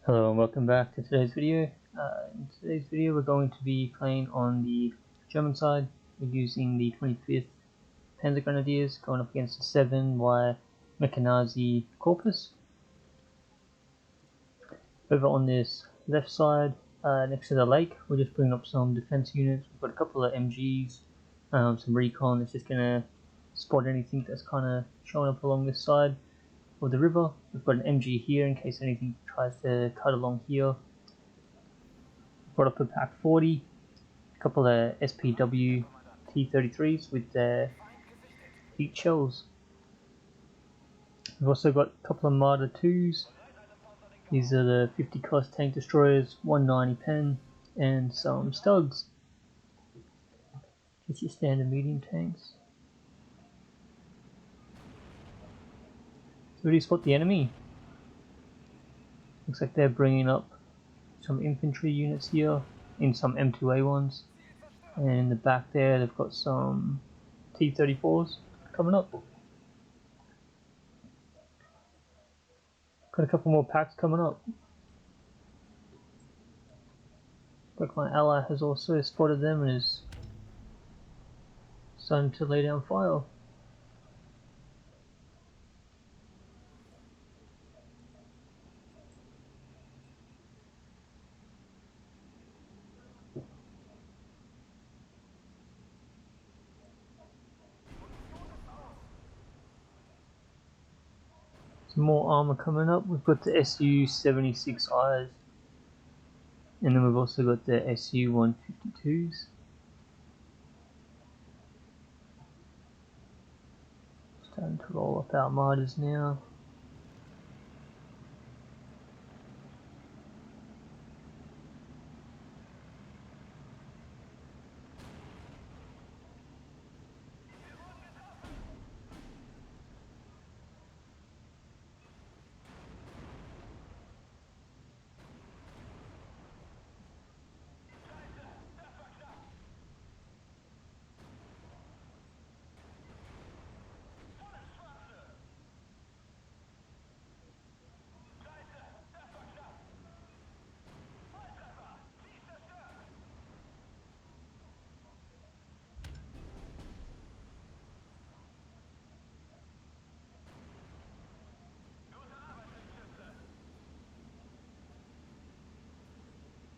Hello and welcome back to today's video. In today's video we're going to be playing on the German side. We're using the 25th Panzergrenadiers going up against the 7 wire Mechanized Corpus. Over on this left side, next to the lake, we're just bringing up some defense units. We've got a couple of MGs, some recon that's just going to spot anything that's kind of showing up along this side of the river. We've got an MG here in case anything tries to cut along here. Brought up a Pack 40, a couple of SPW T-33s with their heat shells. We've also got a couple of Marder 2s. These are the 50 cost tank destroyers, 190 pen, and some studs. Just your standard medium tanks. So where do you spot the enemy? Looks like they're bringing up some infantry units here in some M2A1s, and in the back there they've got some T-34s coming up. Got a couple more packs coming up. Like my ally has also spotted them and is starting to lay down fire. Some more armor coming up. We've got the SU-76Is, and then we've also got the SU-152s. Starting to roll up our Marters now.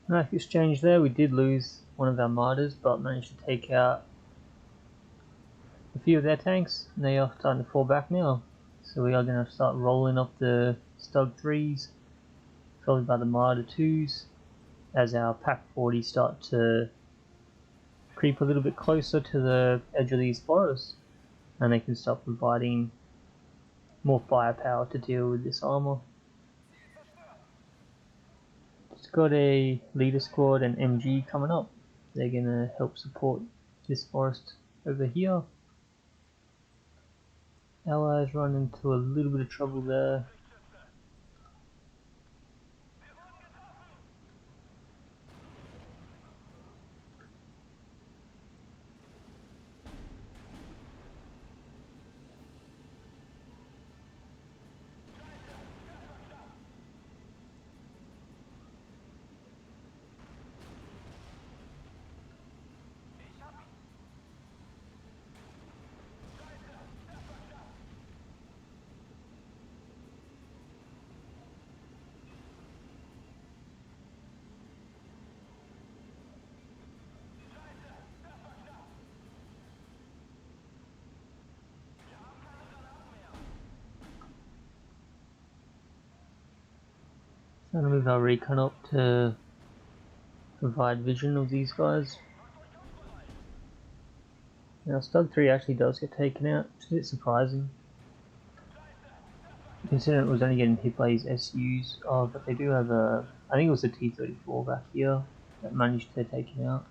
Knife exchange there. We did lose one of our Marters, but managed to take out a few of their tanks, and they are starting to fall back now. So we are going to start rolling up the Stug 3s, followed by the Marder 2s, as our Pack 40 start to creep a little bit closer to the edge of these forests, and they can start providing more firepower to deal with this armor. Just got a leader squad and MG coming up. They're going to help support this forest over here. Allies run into a little bit of trouble there. I'm going to move our recon up to provide vision of these guys. Now Stug 3 actually does get taken out, which is a bit surprising, considering it was only getting hit by his SUs. Oh, but they do have a, I think it was a T-34 back here that managed to take him out.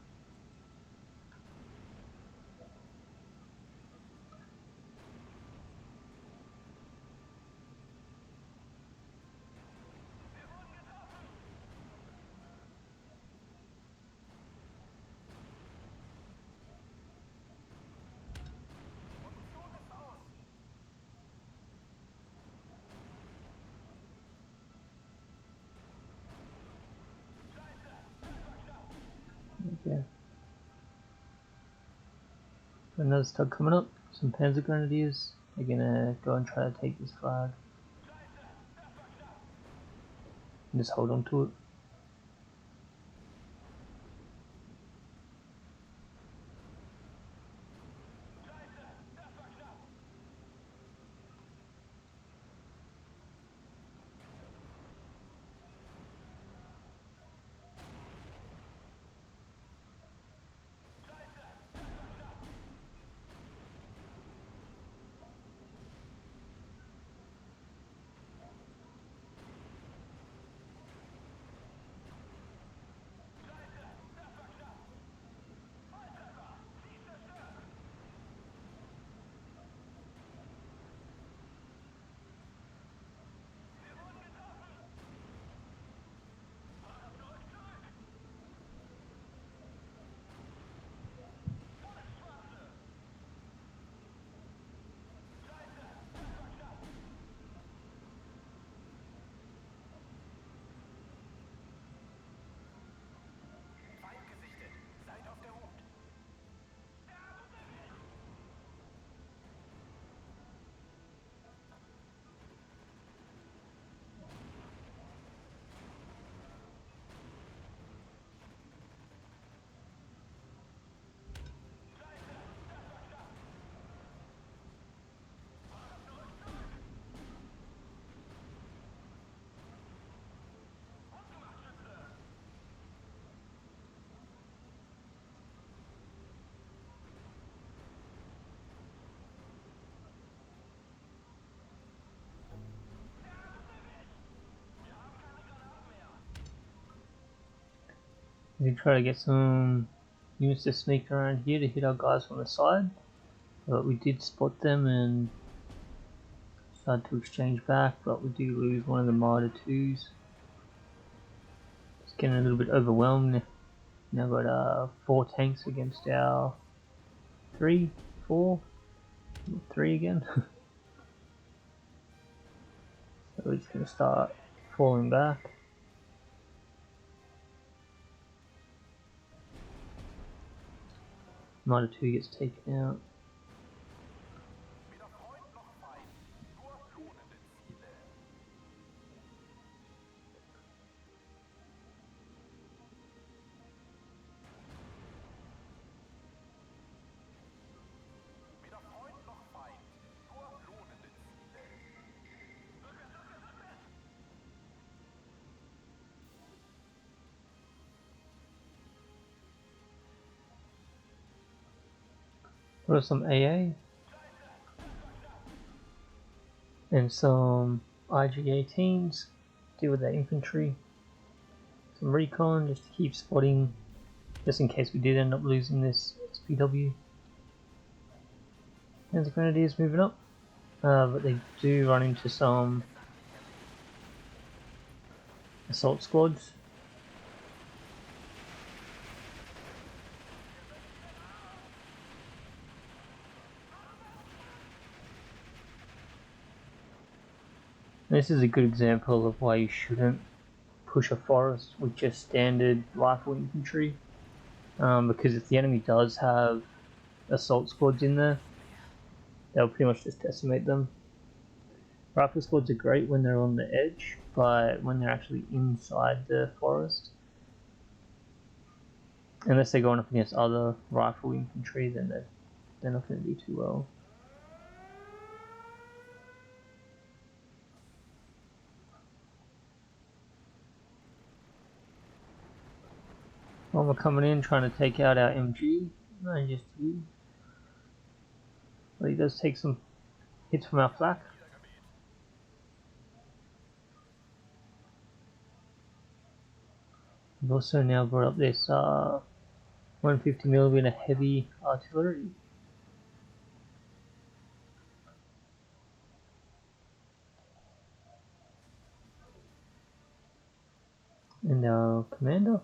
Another stug coming up. Some Panzergrenadiers. They're gonna go and try to take this flag. And just hold on to it. We try to get some units to sneak around here to hit our guys from the side, but we did spot them and started to exchange back, but we do lose one of the Marder 2s. It's getting a little bit overwhelmed. Now got 4 tanks against our 3, 4, 3 again. So we're just going to start falling back. Marder 2 gets taken out. Got some AA and some IG-18s. Deal with their infantry. Some recon just to keep spotting, just in case we did end up losing this SPW. Panzergrenadiers moving up, but they do run into some assault squads. This is a good example of why you shouldn't push a forest with just standard rifle infantry, because if the enemy does have assault squads in there, they'll pretty much just decimate them. Rifle squads are great when they're on the edge, but when they're actually inside the forest, unless they're going up against other rifle infantry, then they're not going to do too well. Well, we're coming in trying to take out our MG. I just do. But he does take some hits from our flak. We've also now brought up this 150mm heavy artillery. And our commander.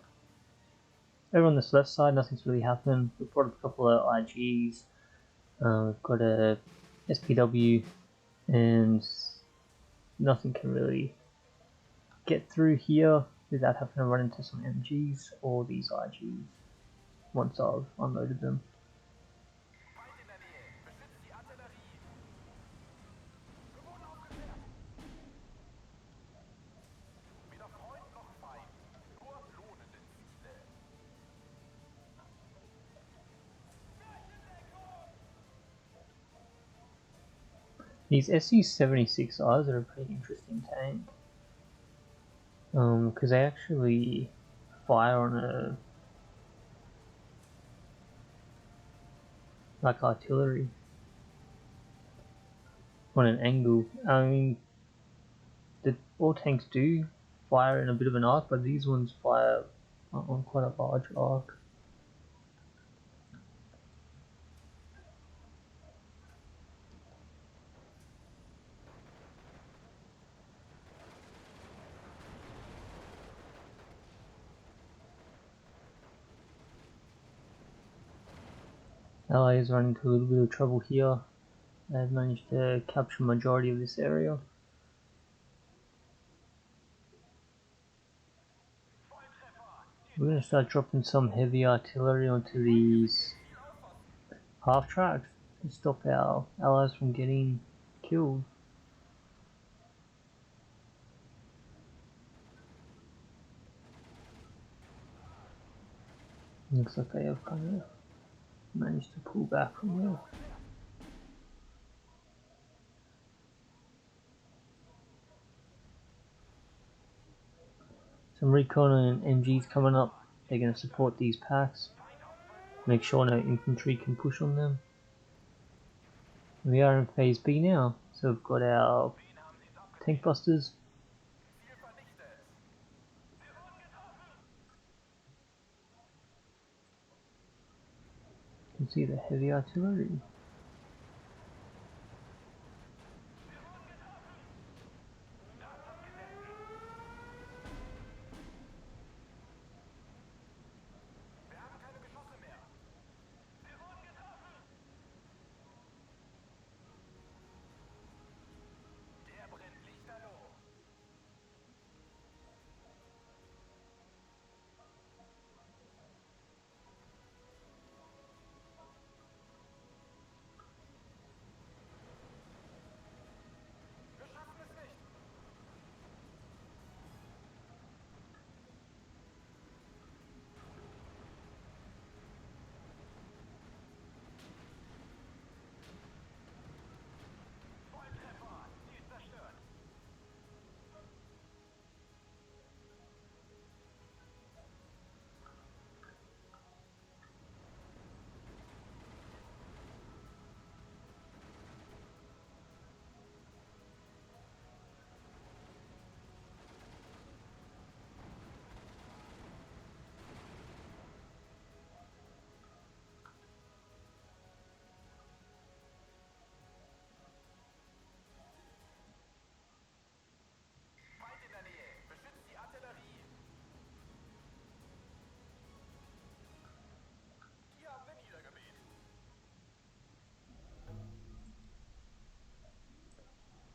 Over on this left side, nothing's really happened. We've brought up a couple of IGs. We've got a SPW, and nothing can really get through here without having to run into some MGs or these IGs once I've unloaded them. These SU-76Rs are a pretty interesting tank. Because they actually fire on a like artillery on an angle. I mean, all tanks do fire in a bit of an arc, but these ones fire on quite a large arc. LA is running into a little bit of trouble here. They've managed to capture the majority of this area. We're going to start dropping some heavy artillery onto these half tracks to stop our allies from getting killed. Looks like they have kind of managed to pull back from there. Some recon and MGs coming up. They're going to support these packs. Make sure no infantry can push on them. We are in phase B now, so we've got our tank busters. You can see the heavy artillery.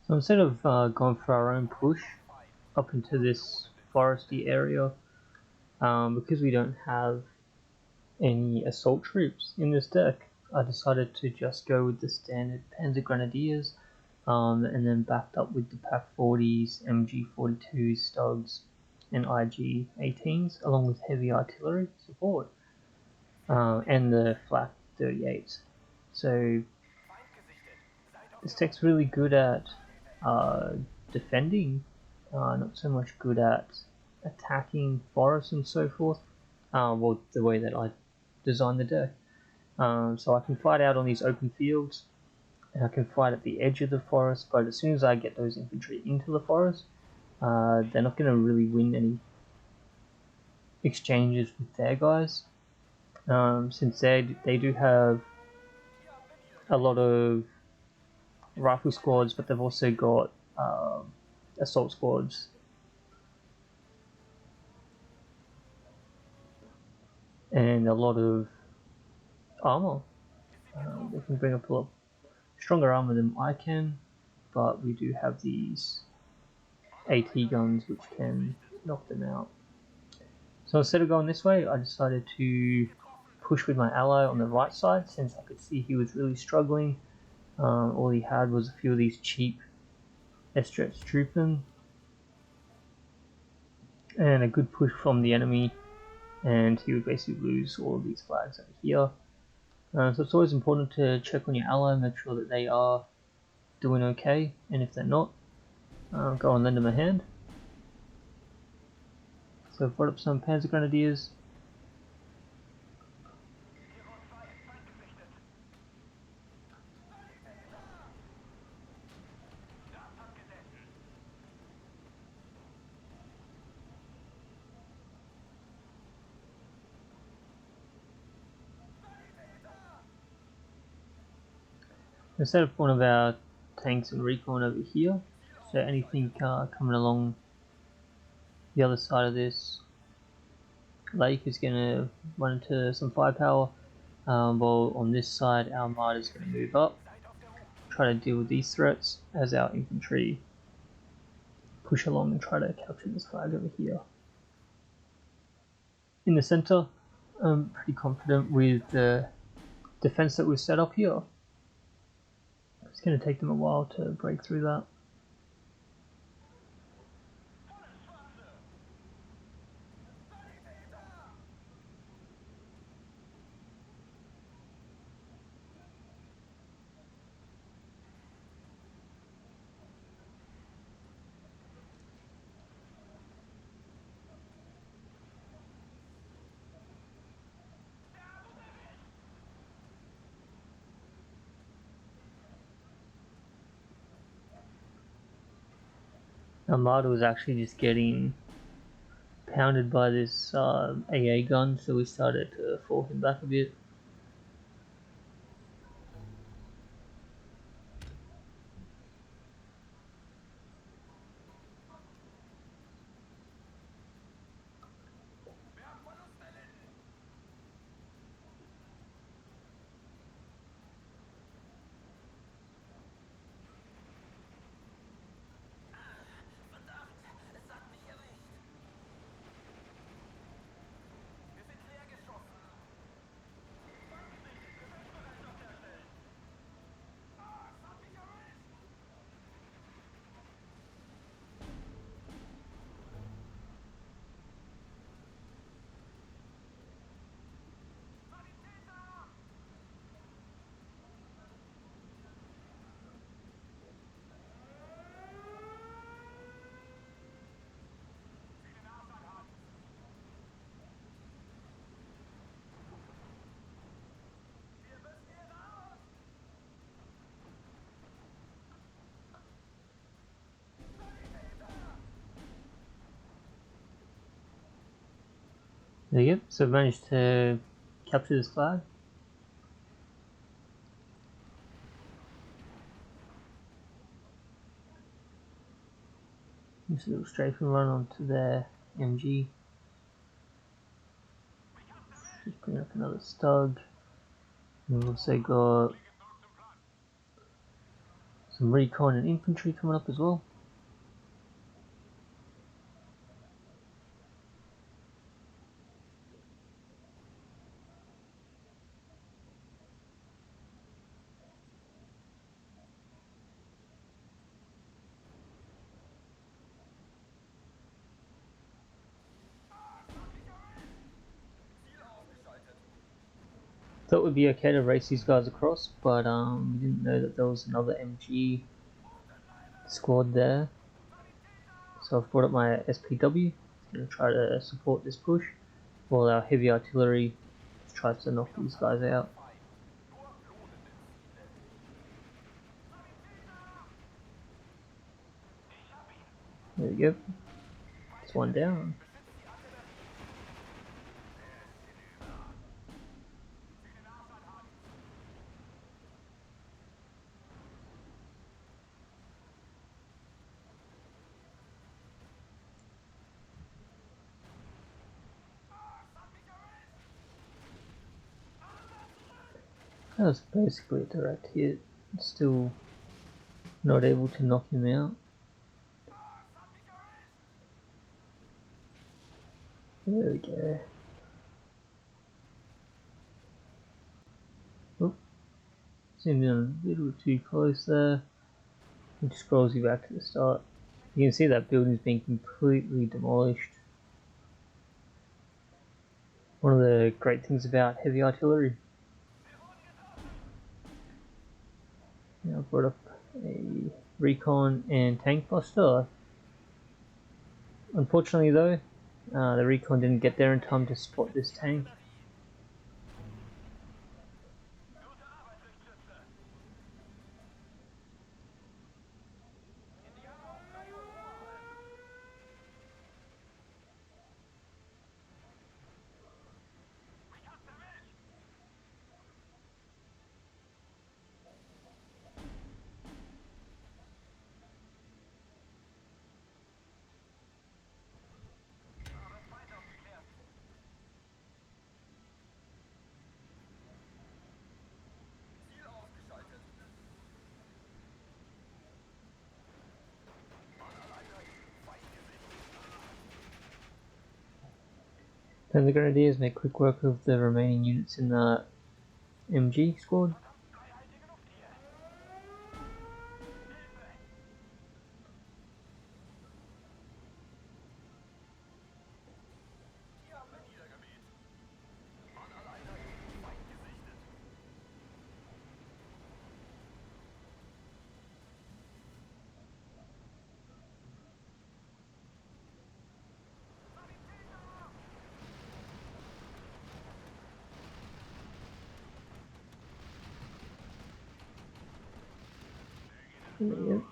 So instead of going for our own push up into this foresty area, because we don't have any assault troops in this deck, I decided to just go with the standard Panzergrenadiers, and then backed up with the PaK 40s, MG 42s, Stugs, and IG 18s, along with heavy artillery support, and the flak 38s. So this deck's really good at defending, not so much good at attacking forests and so forth. Well, the way that I designed the deck. So I can fight out on these open fields, and I can fight at the edge of the forest, but as soon as I get those infantry into the forest, they're not going to really win any exchanges with their guys, since they do have a lot of rifle squads, but they've also got assault squads and a lot of armor. They can bring up a lot stronger armor than I can, but we do have these AT guns which can knock them out. So instead of going this way, I decided to push with my ally on the right side, since I could see he was really struggling. All he had was a few of these cheap S-Jets trooping, and a good push from the enemy, and he would basically lose all of these flags over here. So it's always important to check on your ally, make sure that they are doing okay, and if they're not, go and lend them a hand. So I've brought up some Panzergrenadiers. I set up one of our tanks and recon over here, so anything coming along the other side of this lake is going to run into some firepower, while on this side our armada is going to move up, try to deal with these threats as our infantry push along and try to capture this flag over here. In the center, I'm pretty confident with the defense that we've set up here. It's going to take them a while to break through that. Armada was actually just getting pounded by this AA gun, so we started to fall him back a bit. There you go, so I managed to capture this flag. Just a little strafing run onto their MG. Just bring up another stug. We've also got some recon and infantry coming up as well. Thought it would be okay to race these guys across, but we didn't know that there was another MG squad there. So I've brought up my SPW to try to support this push, while our heavy artillery tries to knock these guys out. There we go. It's one down. That was basically a direct hit. Still not able to knock him out. There we go. Oh, zoomed in a little too close there. Which scrolls you back to the start. You can see that building's being completely demolished. One of the great things about heavy artillery. Now I brought up a recon and tank buster. Unfortunately though, the recon didn't get there in time to spot this tank. Panzergrenadiers make quick work of the remaining units in the MG squad. Yep.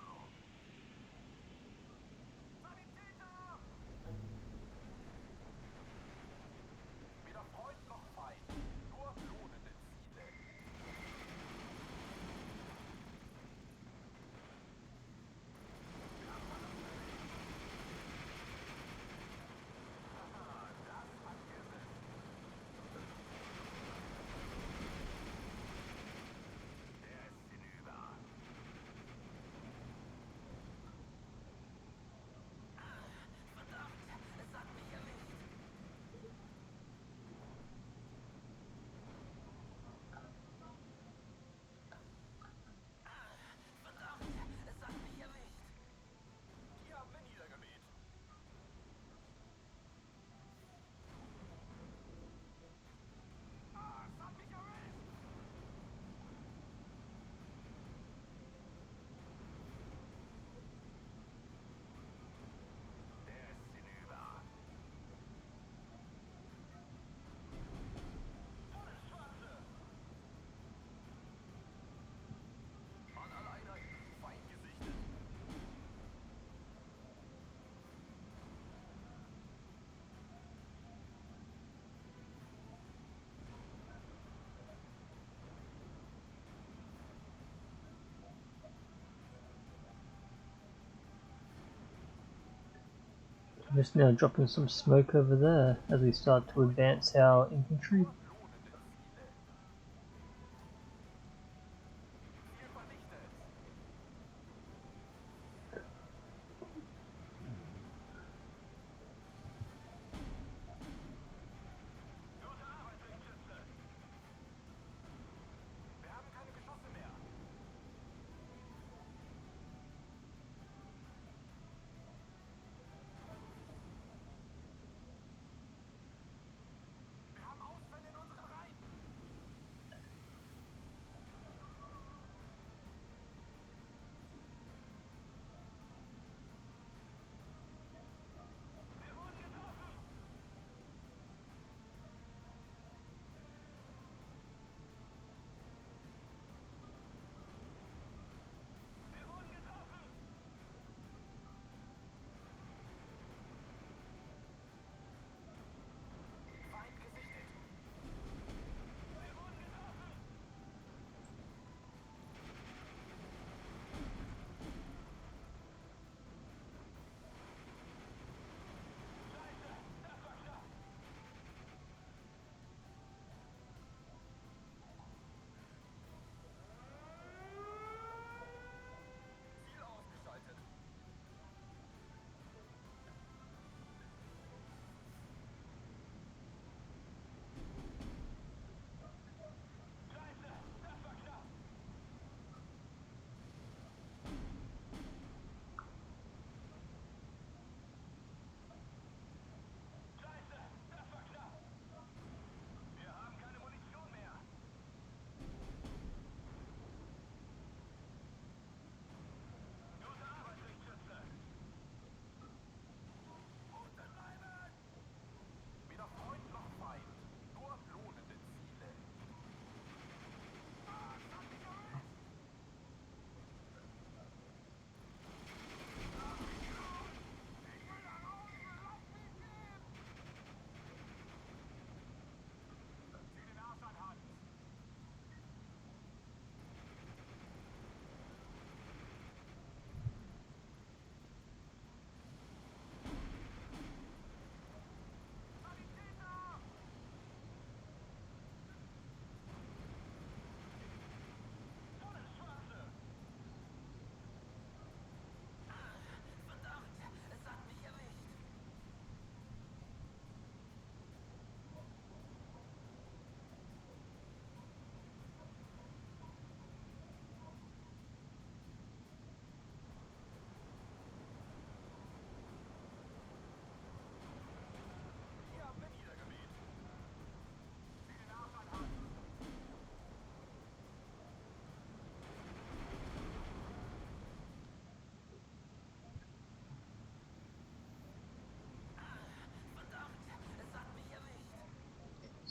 I'm just now dropping some smoke over there as we start to advance our infantry.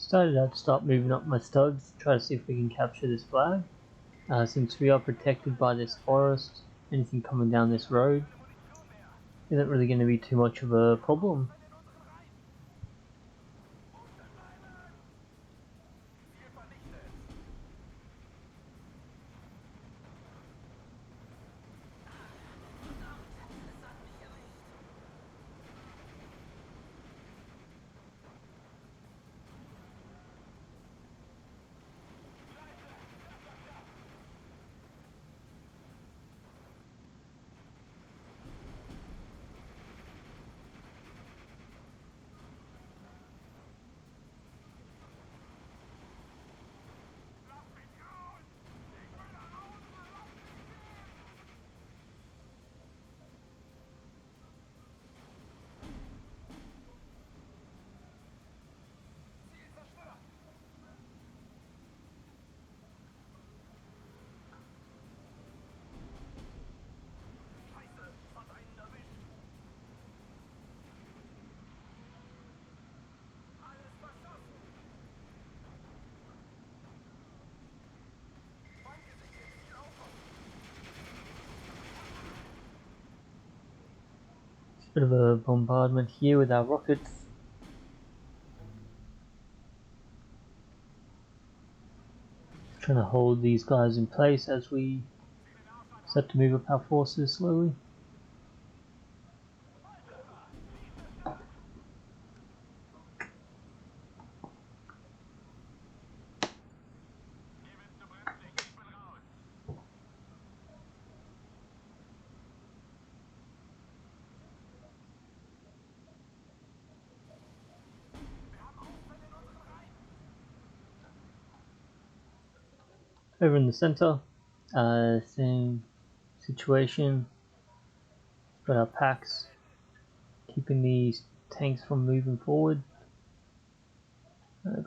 Decided I'd start moving up my studs, try to see if we can capture this flag. Since we are protected by this forest, anything coming down this road isn't really going to be too much of a problem. Bit of a bombardment here with our rockets. Trying to hold these guys in place as we start to move up our forces slowly. Over in the center, same situation. Got our packs keeping these tanks from moving forward.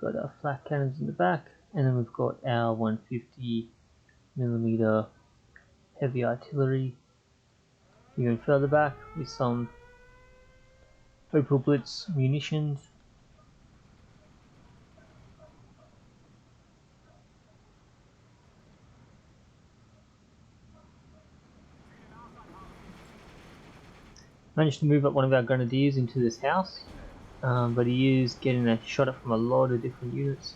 Got our flak cannons in the back, and then we've got our 150mm heavy artillery even further back with some Opal Blitz munitions. Managed to move up one of our grenadiers into this house, but he is getting a shot at from a lot of different units.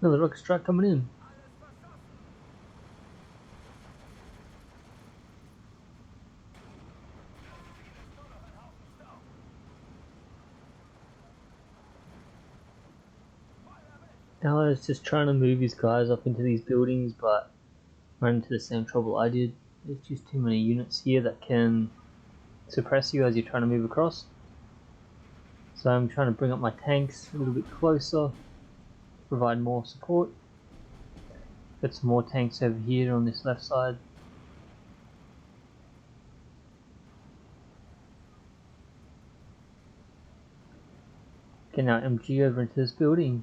Another rocket strike coming in. Now I was just trying to move these guys up into these buildings, but ran into the same trouble I did. There's just too many units here that can suppress you as you're trying to move across. So I'm trying to bring up my tanks a little bit closer, provide more support. Got some more tanks over here on this left side. Get our MG over into this building.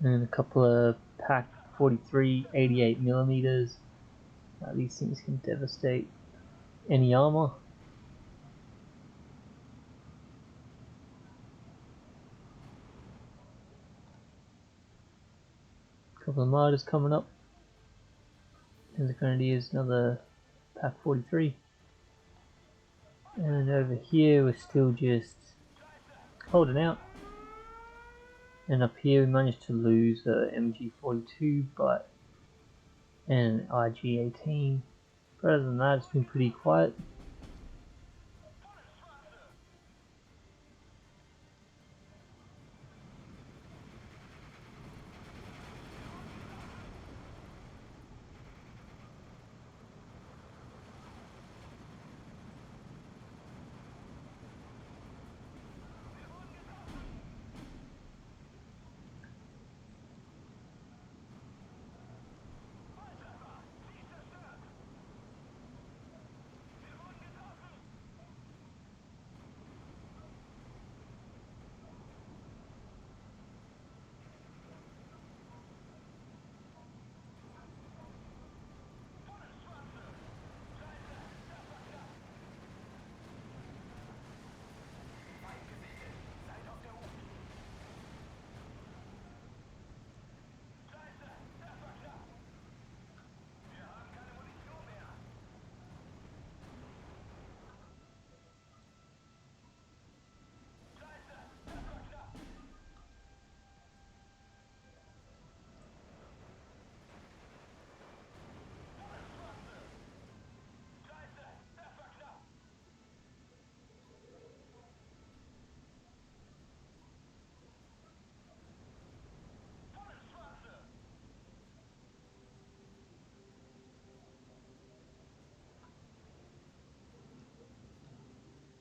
And a couple of Pack 43 88mm. These things can devastate any armor. A couple of martyrs coming up. Panzergrenadier is another Pack 43. And over here we're still just holding out. And up here we managed to lose MG42 and IG-18. But other than that, it's been pretty quiet.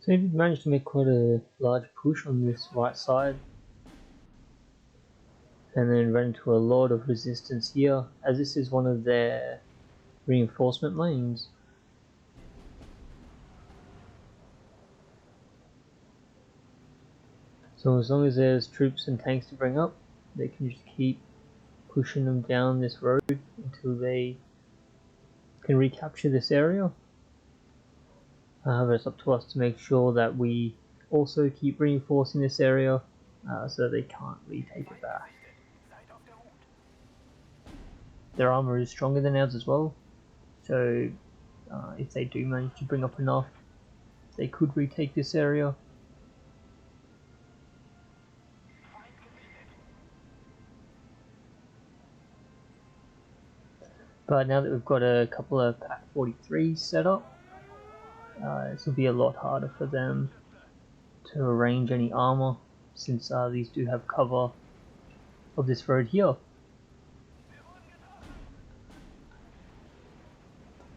So we've managed to make quite a large push on this right side, and then ran into a lot of resistance here, as this is one of their reinforcement lanes. So as long as there's troops and tanks to bring up, they can just keep pushing them down this road until they can recapture this area. However, it's up to us to make sure that we also keep reinforcing this area so they can't retake it back. Their armor is stronger than ours as well, so if they do manage to bring up enough, they could retake this area. But now that we've got a couple of Pack 43s set up, this will be a lot harder for them to arrange any armor, since these do have cover of this road here.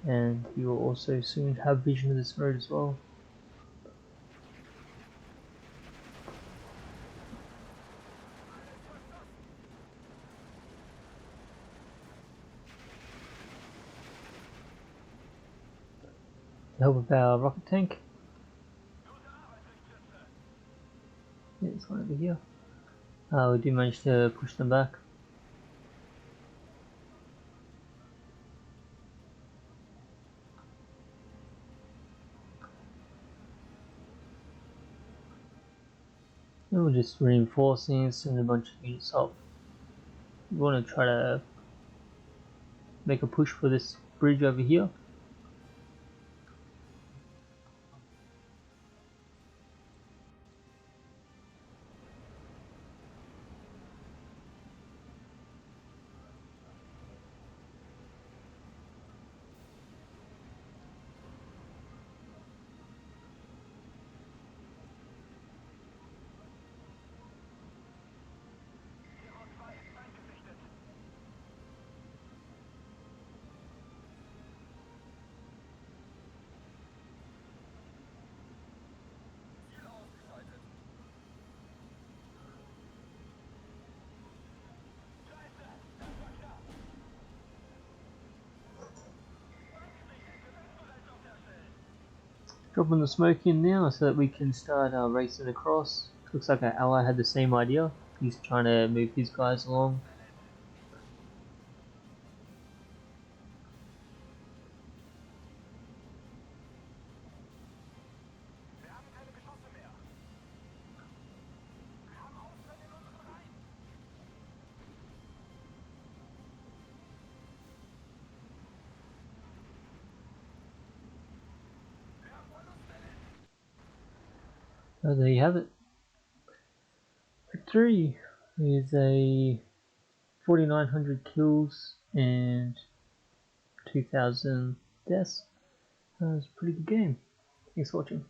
And you will also soon have vision of this road as well. The help of our rocket tank. Yeah, it's one over here. We do manage to push them back. And we're just reinforcing, sending a bunch of units up. We want to try to make a push for this bridge over here. Dropping the smoke in now so that we can start racing across. Looks like our ally had the same idea. He's trying to move his guys along. So there you have it. Victory is a 4,900 kills and 2,000 deaths. That was a pretty good game. Thanks for watching.